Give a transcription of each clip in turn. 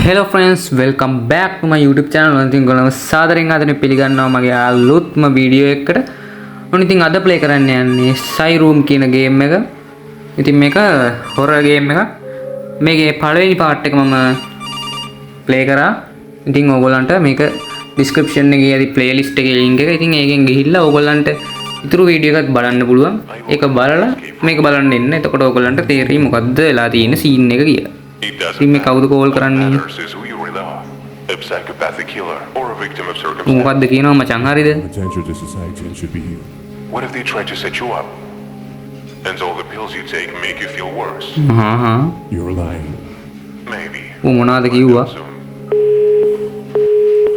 Hello friends, welcome back to my YouTube channel. ඉතින් ඔයගොල්ලෝ සාදරයෙන් ආදරෙන් පිළිගන්නවා මගේ අලුත්ම වීඩියෝ එකකට. ඔන්න ඉතින් අද ප්ලේ කරන්න යන්නේ Sai Room කියන ගේම් එක. ඉතින් මේක හොරර් ගේම් එකක්. මේකේ පළවෙනි පාර්ට් එක මම ප්ලේ කරා. ඉතින් ඔයගොල්ලන්ට මේක description එකේ ඇති playlist එකේ link එක. ඉතින් ඒකෙන් ගිහිල්ලා ඔයගොල්ලන්ට ඉතුරු වීඩියෝ එකත් බලන්න පුළුවන්. ඒක බලලා මේක බලන්න එන්න. එතකොට ඔයගොල්ලන්ට තේරෙයි මොකද්ද වෙලා තියෙන scene එක කියලා. ඉතින් මේ කවුද කෝල් කරන්නේ? මොකද්ද කියනවා මචං හරිද? What if they try to set you up? And all the pills you take make you feel worse? You're lying. Maybe. මොනවාද කිව්වා?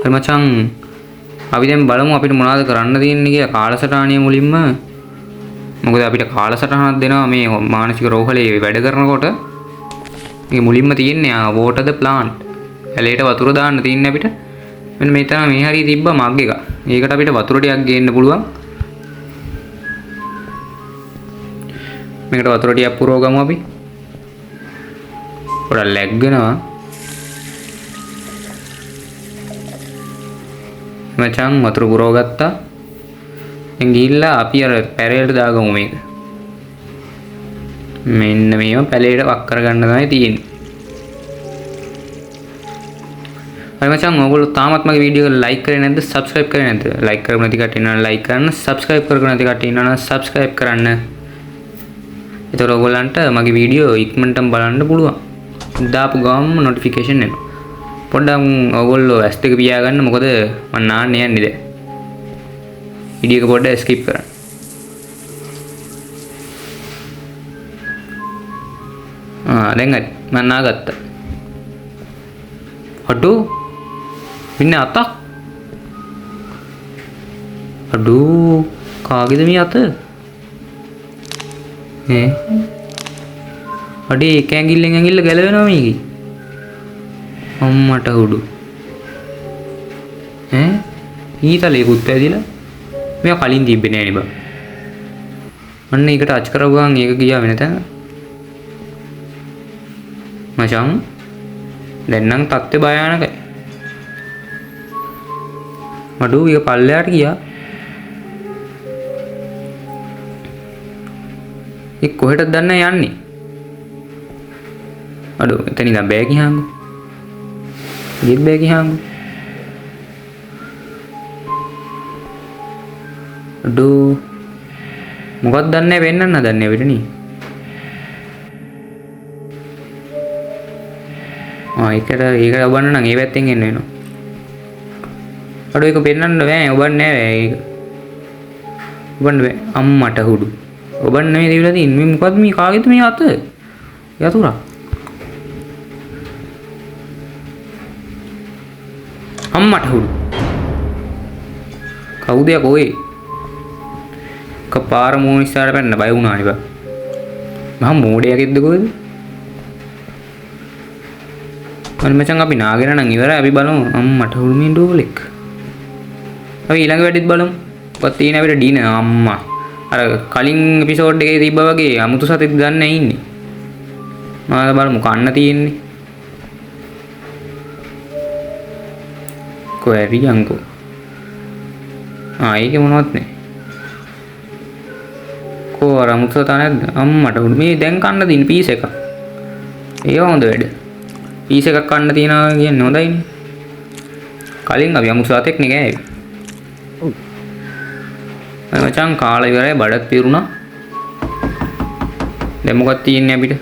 හරි මචං අපි දැන් බලමු අපිට මොනවද කරන්න තියෙන්නේ කියලා කාලසටහනිය මුලින්ම. මොකද අපිට කාලසටහනක් දෙනවා මේ මානසික රෝහලේ වැඩ කරනකොට. මේ මුලින්ම තියෙන්නේ water the plant. ඇලේට වතුර දාන්න තියෙන්නේ අපිට. මෙන්න මේ තමයි මේ හරිය තිබ්බා මග් එක. ඒකට අපිට වතුර ටිකක් ගේන්න පුළුවන්. මේකට වතුර ටිකක් පුරව ගමු අපි. පොඩක් ලැග් වෙනවා. මචං වතුර පුරව ගත්තා. දැන් ගිහිල්ලා අපි අර පැරේලට දාගමු මේක. මෙන්න මේව පැලේට වක් කරගන්න තමයි තියෙන්නේ. හරි මචං ඔයගොල්ලෝ තාමත් මගේ වීඩියෝ එක ලයික් කරේ නැද්ද? සබ්ස්ක්‍රයිබ් කරේ නැද්ද? ලයික් කරපු නැති කට්ටිය ඉන්නවා ලයික් කරන්න, සබ්ස්ක්‍රයිබ් කරපු නැති කට්ටිය ඉන්නවා සබ්ස්ක්‍රයිබ් කරන්න. ඒතර ඔයගොල්ලන්ට මගේ වීඩියෝ ඉක්මනටම බලන්න පුළුවන්. දාපු ගමන් නොටිෆිකේෂන් එනවා. පොඩ්ඩක් ඔයගොල්ලෝ ඇස් දෙක පියාගන්න මොකද මම නාන්න යන්නේ දැන්. වීඩියෝ එක පොඩ්ඩක් ස්කිප් කරන්න. දැන් හරි මම නාගත්තා. අඩෝ මෙන්න අතක්. අඩෝ කාගේද මේ අත? අඩේ එක ඇඟිල්ලෙන් ඇඟිල්ල ගැලවෙනවා මේකේ. අම්මට උඩු. ඊතලේකුත් ඇදිලා. මේක කලින් තිබ්බේ නෑ නේ බං. අන්න ඒකට අච් කරගුවාන් ඒක ගියා වෙන තැන. මචං දැන් නම් තත්ත්වය භයානකයි. අඩෝ ඊක පල්ලයට ගියා. ඒ කොහෙටද දන්නේ යන්නේ? අඩෝ එතන ඉඳන් බෑ ගියාංගු. ගෙත් බෑ ගියාංගු. අඩෝ මොකක්ද දන්නේ වෙන්නන්න දන්නේ අපිට නේ. ඒකට ඔබන්න නම් ඒ පැත්තෙන් එන්න වෙනවා. අඩෝ ඒක පෙන්නන්න බෑ ඔබන්න නෑ ඒක. ඔබන්න බෑ අම්මට හුඩු. ඔබන්න නෙමෙයි දිවිලා තියෙන්නේ. මේ මොකද්ද මේ කාගේද මේ අත? යතුරා. අම්මට හුඩු. කවුද යකෝ ඒ? කපාර මොනිස්සාර පැන්න බය වුණානේ බා. මහා මෝඩයෙක්ද කොහෙද? අනේ මචං අපි නාගෙන නම් ඉවරයි. අපි බලමු අම්මට හුරු මේ ඩෝලෙක්. අපි ඊළඟ වැඩිත් බලමු. කොහොත් තියෙන අපිට ඩින අම්මා. අර කලින් එපිසෝඩ් එකේ තිබ්බා වගේ අමුතු සතෙක් ගන්න ඉන්නේ. මාලා බලමු කන්න තියෙන්නේ. කොහරි යංකෝ. ඒකේ මොනවත් නැහැ. කොහොර අමුතු සතා නැද්ද? අම්මට හුරු මේ දැන් කන්න දින පීස් එකක්. ඒක හොඳ වැඩ. පීස් එකක් කන්න තියනවා කියන්නේ හොඳයිනේ. කලින් අපි අමුතු සතෙක් නේ ගෑවේ. මචං කාලා ඉවරයි බඩත් පිරුණා. දැන් මොකක්ද තියෙන්නේ අපිට?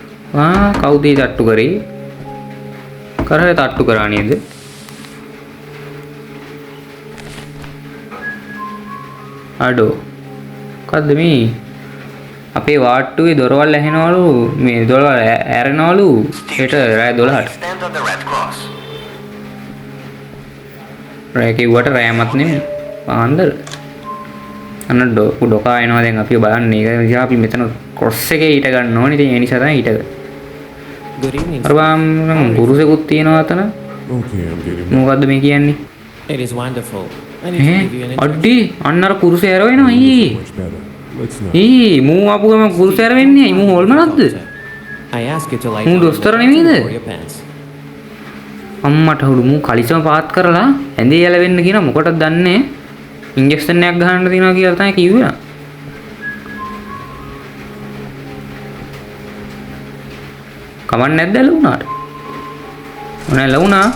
කවුද ඒ තට්ටු කරේ? කරේ තට්ටු කරා නේද? අඩෝ මොකද්ද මේ? අපේ වාට්ටුවේ දොරවල් ඇහෙනවලු මේ දොරවල් ඇරෙනවලු හෙට රෑ 12ට. රෑ කිව්වට රෑමත් නෙමෙයි පාන්දර. අන්න ඩොකා එනවා දැන් අපි බලන්නේ. ඒක නිසා අපි මෙතන ක්‍රොස් එකේ ඊට ගන්න ඕනේ. ඉතින් ඒ නිසා තමයි ඊට ගන්න. Good evening. අරවාම් ගුරුසෙකුත් තියෙනවා අතන. Okay, I'm getting මොකද්ද මේ කියන්නේ? It is wonderful. I need to give you an අඩේ අන්න අර කුරුසේ ඇරවෙනවා ඊ. much better. Let's not. මූ ආපු ගම කුරුසේ ඇරවෙන්නේ. මූ හොල්මනක්ද? I ask you to lie මූ down දොස්තර and නෙමෙයිද? for your pants. අම්මට හුඩු මූ කලිසම පාත් කරලා ඇඳේ යලවෙන්න කියන මොකටද දන්නේ ඉන්ජෙක්ෂන් එකක් ගහන්න තියෙනවා කියලා තමයි කිව්වේ. කමක් නැද්ද ලුණාට? මොනේ ලුණා?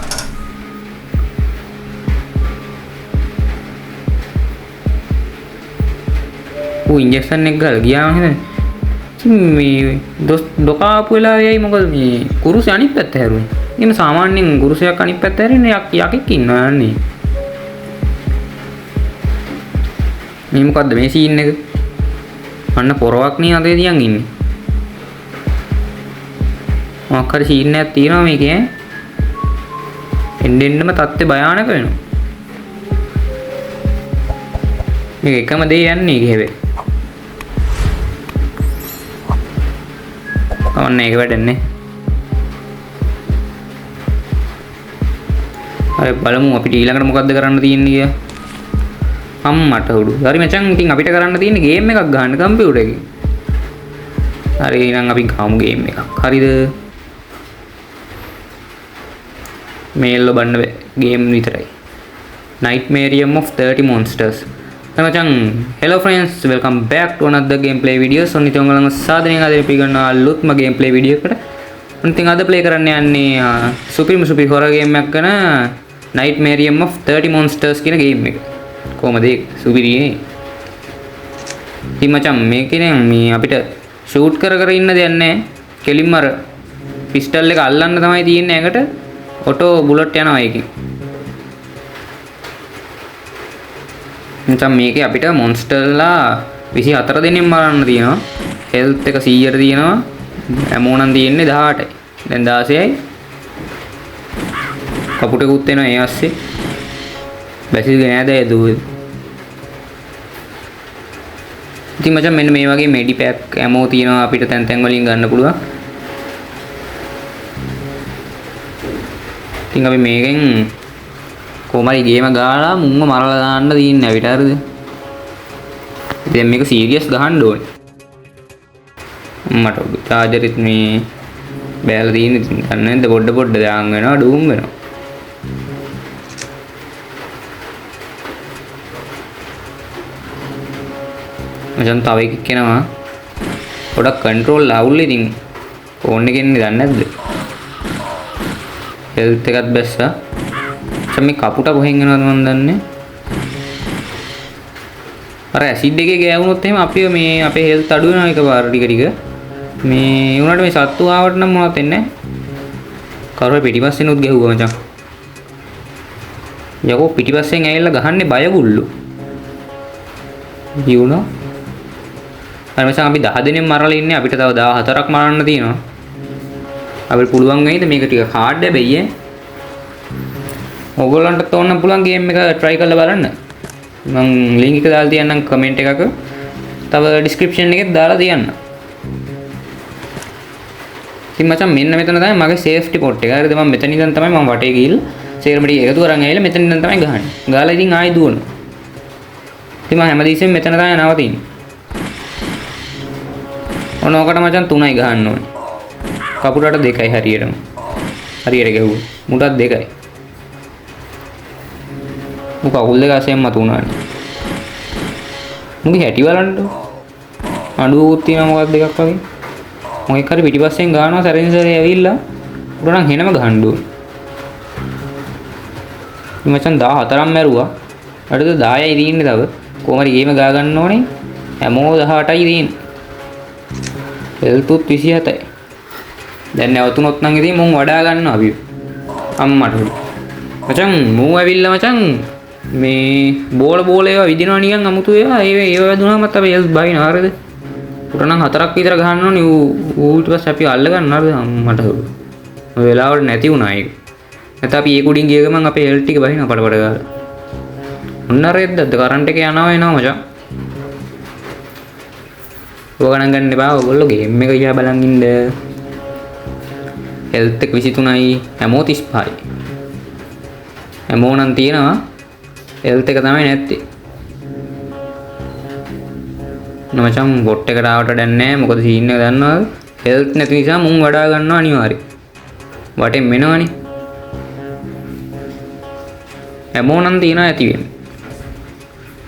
ඌ ඉන්ජෙක්ෂන් එක ගාලා ගියාම නේද? මේ දොකාපු වෙලාවේයි මොකද මේ කුරුසේ අනිත් පැත්ත හැරුනේ. එහෙනම් සාමාන්‍යයෙන් කුරුසයක් අනිත් පැත්ත හැරෙන්නේ යකෙක් ඉන්නවා නේ. මේ මොකද්ද මේ සීන් එක? අන්න පොරවක් නේ අතේ තියන් ඉන්නේ. මොකක් හරි සීන් එකක් තියෙනවා මේකේ. එන්නෙන්නම තත්ත්වය භයානක වෙනවා. මේක එකම දේ යන්නේ හැබැයි. ඔන්න ඒක වැඩන්නේ. හරි බලමු අපිට ඊළඟට මොකද්ද කරන්න තියෙන්නේ කියලා. අම්මට උඩු. හරි මචං ඉතින් අපිට කරන්න තියෙන්නේ ගේම් එකක් ගන්න කම්පියුටර් එකේ. හරි එහෙනම් අපි ගාමු ගේම් එකක්. හරිද? මේල් ලබන්න බෑ. ගේම් විතරයි. Nightmarium of 30 Monsters. මචං hello friends welcome back to another gameplay videos. ඔන්න ඉතින් ඔයගොල්ලන්ව සාදරයෙන් ආදරයෙන් පිළිගන්නවා අලුත්ම gameplay video එකකට. ඔන්න ඉතින් අද play කරන්න යන්නේ super horror game එකක් කරන Nightmarium of 30 Monsters කියන game එක. කොහමද ඒක සුපිරිනේ. ඉතින් මචං මේකේ මේ අපිට shoot කර ඉන්න දෙයක් නැහැ. කෙලින්ම අර pistol එක අල්ලන්න තමයි තියෙන්නේ ඇඟට. auto bullet යනවා ඒකෙන්. නැත්නම් මේකේ අපිට මොන්ස්ටර්ලා 24 දෙනෙක් මරන්න තියෙනවා. හෙල්ත් එක 100ට තියෙනවා. ඇමෝනම් තියෙන්නේ 18යි. දැන් 16යි. කපුටකුත් එනවා ඒ ASCII. බැසිල්ගේ නෑද ඒ දුවේ. ඉතින් මචං මෙන්න මේ වගේ මෙඩි පැක් ඇමෝ තියෙනවා අපිට තැන් වලින් ගන්න පුළුවන්. ඉතින් අපි මේකෙන් කොහමරි ගේම ගාලා මුංග මරලා දාන්න තියෙන්නේ අපිට හරිද? ඉතින් මේක සීරියස් ගහන්න ඕනේ. මට චාර්ජරෙත් මේ බෑලා තියෙන්නේ ඉතින් ගන්න නැද්ද පොඩ දාන් වෙනවා ඩූම් වෙනවා. මචං තව එකක් එනවා. පොඩක් කන්ට්‍රෝල් අවුල් ඉතින් ෆෝන් එකෙන් ඉන්නේ දන්නේ නැද්ද? හෙල්ත් එකත් බැස්සා. මේ කපුට කොහෙන් එනවද මන් දන්නේ. අර ඇසිඩ් එකේ ගෑවුනොත් එහෙම අපි මේ අපේ හෙල්ත් අඩු වෙනවා එකපාර ටික. මේ උනාට මේ සත්තු ආවට නම් මොනවත් වෙන්නේ නැහැ. කරුවේ පිටිපස්සෙන් උත් ගැහුවා මචං. යකෝ පිටිපස්සෙන් ඇවිල්ලා ගහන්නේ බයගුල්ලු. යුණා. අර මචං අපි 10 දෙනෙක් මරලා ඉන්නේ අපිට තව 14ක් මරන්න තියෙනවා. අපිට පුළුවන් වෙයිද මේක ටික හાર્ඩ් හැබැයි ඈ. ඔයගොල්ලන්ට තෝරන්න පුළුවන් ගේම් එක try කරලා බලන්න. මම link එක දාලා තියන්නම් comment එකක. තව description එකෙත් දාලා තියන්න. ඉතින් මචං මෙන්න මෙතන තමයි මගේ safety port එක. හරිද? මම මෙතන ඉඳන් තමයි මම වටේ ගිහිල්ලා සේරම ටික එකතු කරන් ඇවිල්ලා මෙතන ඉඳන් තමයි ගහන්නේ. ගාලා ඉතින් ආයි දුවනවා. ඉතින් මම හැමදෙස්සෙම මෙතන තමයි නවතින්නේ. ඔනෝකට මචං 3යි ගහන්න ඕනේ. කපුටට 2යි හරියටම. හරියට ගැහුවා. මුටත් 2යි. මුක අවුල් දෙක අසෙන් මතු උනානේ. මුගේ හැටි බලන්න. අඬුවුත් තියෙනවා මොකක්ද දෙකක් වගේ. මොකෙක් හරි පිටිපස්සෙන් ගහනවා සැරෙන් සැරේ ඇවිල්ලා උඩ නම් හෙනම ගහන්න ඕනේ. මේ මචං 14ක් මැරුවා. අඩද 10යි තියෙන්නේ තව. කොහමරි ගේම ගා ගන්න ඕනේ. හැමෝ 18යි තියෙන්නේ. එල්තුත් 27යි. දැන් නැවතුනොත් නම් ඉතින් මුන් වඩා ගන්නවා අපි. අම්මට. මචං මූ ඇවිල්ලා මචං මේ බෝල ඒවා විදිනවා නිකන් අමුතු ඒවා ඒව වැදුනාමත් අපි එල්ස් බයින හරියද? උට නම් 4ක් විතර ගහන්න ඕනේ ඌ ඊට පස්සේ අපි අල්ල ගන්න හරියද? අම්මට. ඔය වෙලාවට නැති වුණා ඒක. නැත්නම් අපි ඒ කුඩින් ගිය ගමන් අපේ එල් ටික බහිනවා පඩ ගාලා. ඔන්න රෙද්දද කරන්ට් එක යනවා එනවා මචං. ඔය ගණන් ගන්න එපා ඔයගොල්ලෝ ගේම් එක දිහා බලන් ඉන්න. හෙල්ත් එක 23යි හැමෝ 35යි. හැමෝ නම් තියෙනවා හෙල්ත් එක තමයි නැත්තේ. මචං බොට් එකට ආවට දැන් නැහැ මොකද සීන් එක දන්නවද? හෙල්ත් නැති නිසා මුන් වඩා ගන්නවා අනිවාර්යයෙන්. වටෙන් මෙනවනේ. ඇමෝ නම් තියනවා ඇති වෙන්නේ.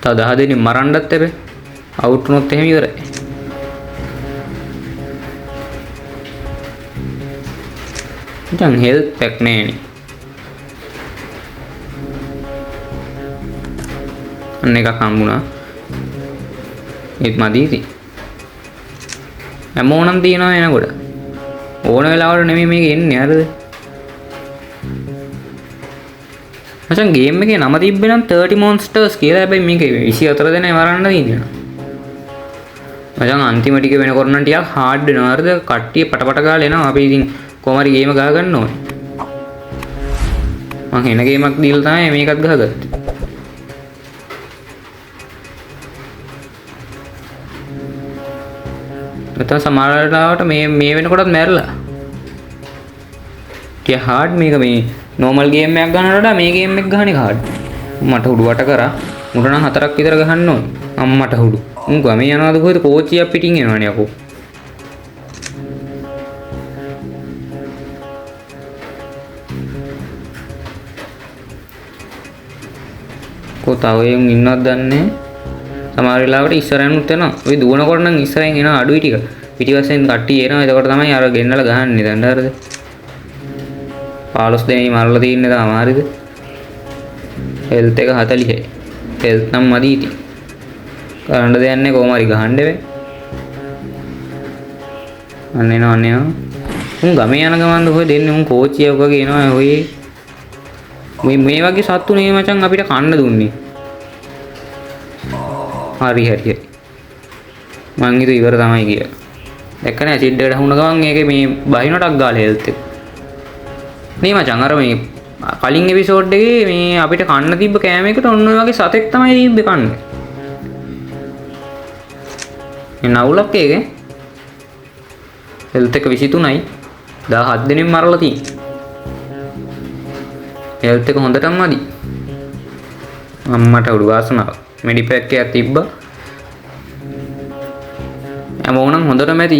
තව 10 දෙනෙක් මරන්නත් එපේ. අවුට් වුණොත් එහෙම ඉවරයි. දැන් හෙල්ත් පැක් නෑනේ. අන්න එකක් හම්බුණා. ඒත් මදි ඉතින්. ඇමෝ නම් තියනවා එනකොට. ඕන වෙලාවට නෙමෙයි මේක එන්නේ හරිද? මචං ගේම් එකේ නම තිබ්බේ නම් 30 monsters කියලා. හැබැයි මේකේ 24 දෙනා මරන්න තියෙනවා. මචං අන්තිම ටික වෙනකොට නම් ටිකක් හાર્ඩ් වෙනවා හරිද? කට්ටිය පටපට ගාලා එනවා. අපි ඉතින් කොහොම හරි ගේම ගහ ගන්න ඕනේ. මං එන ගේමක් දීලා තමයි මේකත් ගහගත්තේ. නැත්නම් සමහර වෙලාවට මේ වෙනකොටත් මැරලා. ටික හાર્ඩ් මේක මේ නෝමල් ගේම් එකක් ගන්නට වඩා මේ ගේම් එක ගහන්නේ හાર્ඩ්. මට හුඩු වට කරා. මුට නම් 4ක් විතර ගහන්න ඕනේ. අම්මට හුඩු. උන් ගමේ යනවාද කොහෙද කෝච්චියක් පිටින් එනවනේ අපෝ. කොතාවෙන් ඉන්නවද දන්නේ. සමහර වෙලාවට ඉස්සරහිනුත් එනවා. ඔය දුවනකොට නම් ඉස්සරහින් එනවා අඩුයි ටික. පිටිපස්සෙන් කට්ටිය එනවා. එතකොට තමයි අර ගෙන්නලා ගහන්නේ. දැන් හරිද? 15 දෙනෙක් මරලා තින්නේ තාම හරිද? හෙල්ත් එක 40යි. හෙල්ත් නම් මදි ඉතින්. කරන්න දෙයක් නැහැ කොහොම හරි ගහන්න වෙයි. අන්න එනවා. උන් ගමේ යන ගමන්ද කොහෙද දෙන්නේ? උන් කෝච්චියක් වගේ එනවා ඔය. මේ වගේ සත්තු නේ මචං අපිට කන්න දුන්නේ. හරි. මං හිතුව ඉවර තමයි කියලා. දැක්කනේ ඇසිඩ් එකට හුණ ගමන් ඒකේ මේ බහිනටක් ගාලා හෙල්ත් එක. නේ මචං අර මේ කලින් එපිසෝඩ් එකේ මේ අපිට කන්න තිබ්බ කෑම එකට ඔන්න ඔය වගේ සතෙක් තමයි තිබ්බේ කන්න. මේ නවුලක් ඒකේ හෙල්ත් එක 23යි 17 දෙනෙක් මරලා තියෙන්නේ. හෙල්ත් එක හොඳටම මදි. අම්මට උඩු වාසනාව. මෙඩි පැක් එකක් තිබ්බා. ඇමෝ නම් හොඳටම ඇති.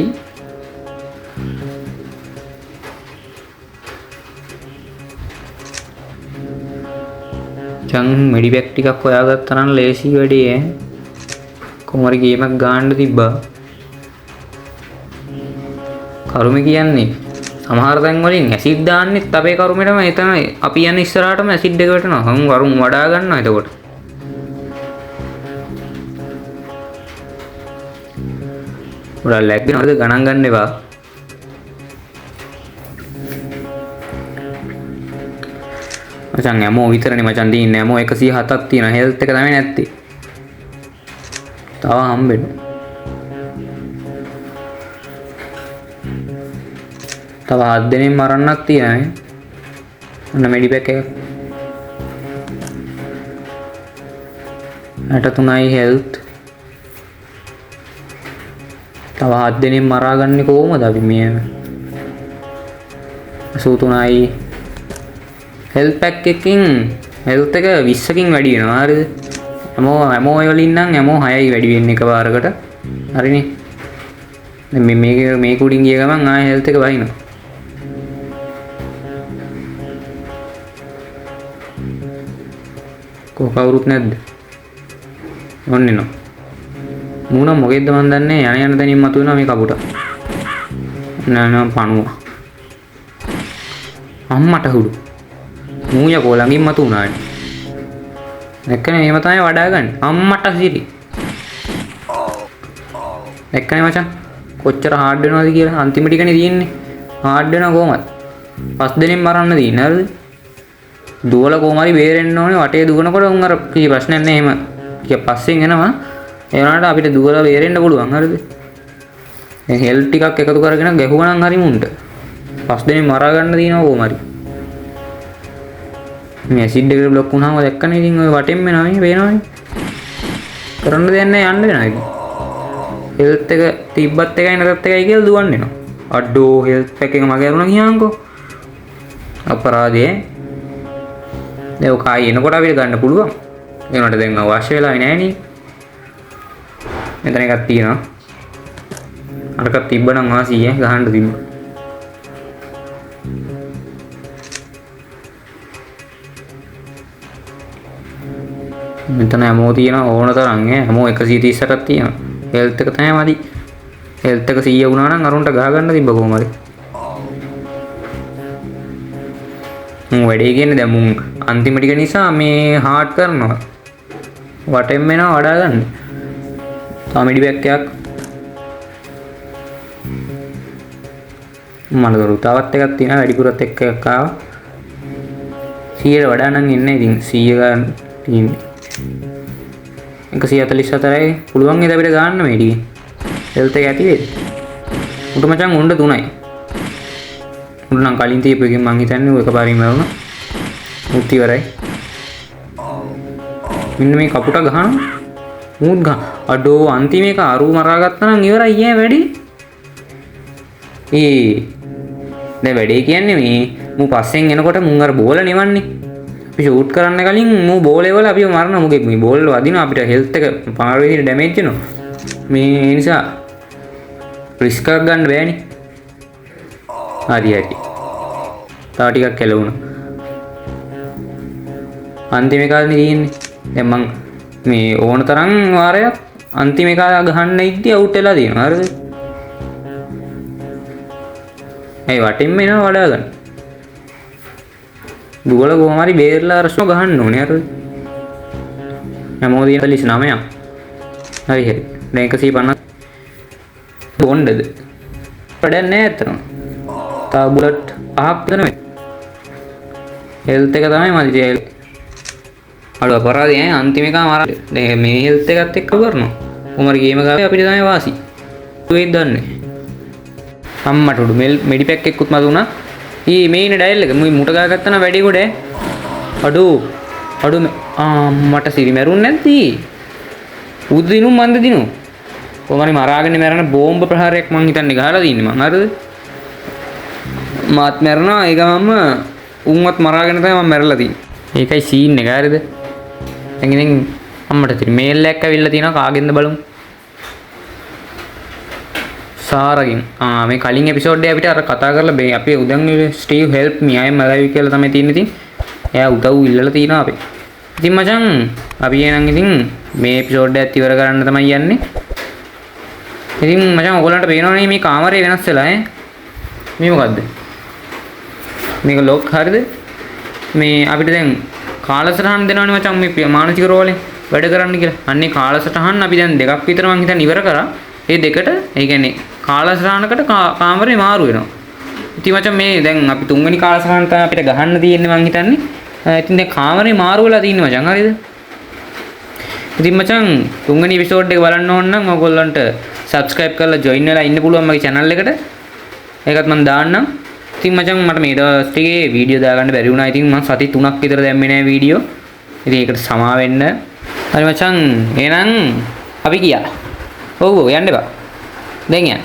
චං මෙඩි පැක් ටිකක් හොයාගත්තා නම් ලේසි වැඩේ ඈ. කොහොම හරි ගේමක් ගන්න තිබ්බා. කරුමේ කියන්නේ සමහර තැන් වලින් ඇසිඩ් දාන්නෙත් අපේ කරුමෙටම එතන අපි යන ඉස්සරහටම ඇසිඩ් එක වැටෙනවා. හම් වරුන් වඩා ගන්නවා එතකොට. උඩ ලැග් වෙනවද ගණන් ගන්න එපා. මචං ඇමෝ විතරනේ මචං දින්නේ. ඇමෝ 107ක් තියෙනවා. හෙල්ත් එක තමයි නැත්තේ. තව හම්බෙන්න. තව 7 දෙනෙක් මරන්නක් තියෙනවා. අන්න මෙඩි පැක් එක. 63යි හෙල්ත්. තව 7 දෙනෙක් මරාගන්නේ කොහොමද අපි මේ 83යි හෙල්ත් පැක් එකකින් හෙල්ත් එක 20කින් වැඩි වෙනවා හරිද? ඇමෝ වලින් නම් ඇමෝ 6යි වැඩි වෙන්නේ එකපාරකට. හරිනේ. දැන් මේ කුඩින් ගිය ගමන් ආයෙ හෙල්ත් එක වහිනවා. කවුරුත් නැද්ද? ඔන්නේ නෝ. මූණ මොකෙද්ද මන් දන්නේ. යන තැනින් මතුවෙනවා මේ කපුට. නෑ පණුව. අම්මට හුඩු. මූය කොළඟින් මතු වුණානේ. දැක්කනේ එහෙම තමයි වඩා ගන්න. අම්මට සිරි. දැක්කනේ මචං කොච්චර හાર્ඩ් වෙනවද කියලා. අන්තිම ටිකනේ තියෙන්නේ. හાર્ඩ් වෙනවා කොහමද? 5 දෙනෙක් මරන්න තියෙන්නේ හරිද? දුවල කොහොම හරි බේරෙන්න ඕනේ. වටේ දුවනකොට උන් අර කී ප්‍රශ්නයක් නෑ එහෙම. කිය පස්සෙන් එනවා. ඒ වුණාට අපිට දුවලා බේරෙන්න පුළුවන් හරිද? දැන් හෙල් ටිකක් එකතු කරගෙන ගැහුවා නම් හරි මුන්ට. 5 දෙනෙක් මරා ගන්න තියෙනවා කොහොම හරි. මේ ඇසිඩ් එකට බ්ලොක් වුණාම දැක්කනේ ඉතින් ඔය වටෙන් එනවා මේ පේනවනේ. කරන්න දෙයක් නැහැ යන්න වෙනවා ඉතින්. හෙල්ත් එක තිබ්බත් එකයි නැතත් එකයි කියලා දුවන්න එනවා. අඩෝ හෙල්ත් පැක් එක මගේ අරුණා ගියාන්කෝ. අපරාධේ. දැන් ඔය කායි එනකොට අපිට ගන්න පුළුවන්. ඒනට දැන් අවශ්‍ය වෙලාවේ නැහැ නේ. මෙතන එකක් තියෙනවා. අරක තිබ්බනම් වාසි ගහන්න තිබ්බ. මෙතන හැමෝ තියෙනවා ඕන තරම් ඈ. හැමෝ 130ක් තියෙනවා. හෙල්ත් එක තමයි මදි. හෙල්ත් එක 100 වුණා නම් අරුන්ට ගහ ගන්න තිබ්බ කොහොම හරි. මම වැඩේ කියන්නේ දැන් මුන් අන්තිම ටික නිසා මේ හાર્ඩ් කරනවා. වටෙන් මෙනවා වඩා ගන්න. තා මිඩි බෑග් එකක්. මම කරු තවත් එකක් තියෙනවා වැඩිපුරත් එක්ක එකක් ආවා. 100ට වඩා නම් ඉන්නේ ඉතින් 100 ගන්න තියෙන්නේ. 144යි පුළුවන් නේද අපිට ගන්න මේ ටික. හෙල්ත් එක ඇති වේද? උඩ මචං උණ්ඩ 3යි. උඩ නම් කලින් තියපු එකෙන් මං හිතන්නේ ඔය එකපාරින් මරුණා. උත් ඉවරයි. මෙන්න මේ කපුට ගහනවා. මූත් ගහ. අඩෝ අන්තිම එක අරු මරා ගත්තා නම් ඉවරයි ඈ වැඩි. දැන් වැඩේ කියන්නේ මේ මූ පස්සෙන් එනකොට මුන් අර බෝල නෙවන්නේ. අපි ෂූට් කරන්න කලින් මූ බෝලේ වල අපිව මරනවා. මුගේ මේ බෝල් වල වදිනවා අපිට හෙල්ත් එක පාර වේදින ඩැමේජ් වෙනවා. මේ නිසා රිස්ක් එකක් ගන්න බෑනේ. හරි හරි. තව ටිකක් කෙලවුණා. අන්තිම එක තියෙන්නේ. දැන් මං මේ ඕන තරම් වාරයක් අන්තිම එක ගහන්න ඉද්දි අවුට් වෙලා තියෙනවා. හරිද? ඒ වටින්ම එනවා වඩා ගන්න. දුවල කොහොම හරි බේරලා රස්ම ගහන්න ඕනේ. හරිද? හැමෝදිය 49ක්. හරි හරි. දැන් 150 බොණ්ඩද? වැඩක් නැහැ අතන. තා බුලට් 5ක් දෙනවා. හෙල්ත් එක තමයි මදි තියෙන්නේ. අඩු අපරාධය ඈ අන්තිම එක මරන්න. දැන් මේ හෙල්ත් එකත් එක්ක කරනවා. කොහොම හරි ගේම ගාවේ අපිට තමයි වාසි. වෙයිද දන්නේ. අම්මට උඩු මෙඩි පැක් එකකුත් මතුණා. මේ ඉන්නේ ඩයල් එක. මුට ගාගත්තා නම් වැඩි ගොඩ. අඩු මට සිරි මැරුන්නේ නැද්ද? උදු දිනු මන්ද දිනු. කොහොම හරි මරාගෙන මැරෙන බෝම්බ ප්‍රහාරයක් මං හිතන්නේ ගහලා තින්නේ මං. හරිද? මාත් මැරෙනවා ඒ ගමන්ම උන්වත් මරාගෙන තමයි මම මැරලා තින්නේ. ඒකයි සීන් එක. හරිද? දැන් ඉතින් අම්මට තිරි මේල් එකක් ඇවිල්ලා තියෙනවා කාගෙන්ද බලමු. සාරගෙන්. මේ කලින් එපිසෝඩ් එකේ අපිට අර කතා කරලා මේ අපේ උදන් ස්ටීව් හෙල්ප් මී අය මලයි කියලා තමයි තියෙන්නේ. ඉතින් එයා උදව් ඉල්ලලා තිනවා අපි. ඉතින් මචං අපි එනං ඉතින් මේ එපිසෝඩ් එකත් ඉවර කරන්න තමයි යන්නේ. ඉතින් මචං ඔයගොල්ලන්ට පේනවනේ මේ කාමරේ වෙනස් වෙලා ඈ. මේ මොකද්ද? මේක ලොක් හරිද? මේ අපිට දැන් කාලසටහන් දෙනවනේ මචං මේ මානසික රෝලෙන් වැඩ කරන්න කියලා. අන්නේ කාලසටහන් අපි දැන් දෙකක් විතර මං හිතන්නේ ඉවර කරා. ඒ දෙකට ඒ කියන්නේ කාලසටහනකට කාමරේ මාරු වෙනවා. ඉතින් මචං මේ දැන් අපි තුන්වෙනි කාලසටහන තමයි අපිට ගහන්න තියෙන්නේ මං හිතන්නේ. ඉතින් දැන් කාමරේ මාරු වෙලා තියෙන්නේ මචං. හරිද? ඉතින් මචං තුන්වෙනි එපිසෝඩ් එක බලන්න ඕන නම් ඔයගොල්ලන්ට subscribe කරලා join වෙලා ඉන්න පුළුවන් මගේ channel එකට. ඒකත් මම දාන්නම්. ඉතින් මචං මට මේ දවස් ටිකේ වීඩියෝ දාගන්න බැරි වුණා. ඉතින් මම සති 3ක් විතර දැම්මේ නැහැ වීඩියෝ. ඉතින් ඒකට සමා වෙන්න. හරි මචං එහෙනම් අපි ගියා. ඔව් යන්න එපා. දැන් යන්න.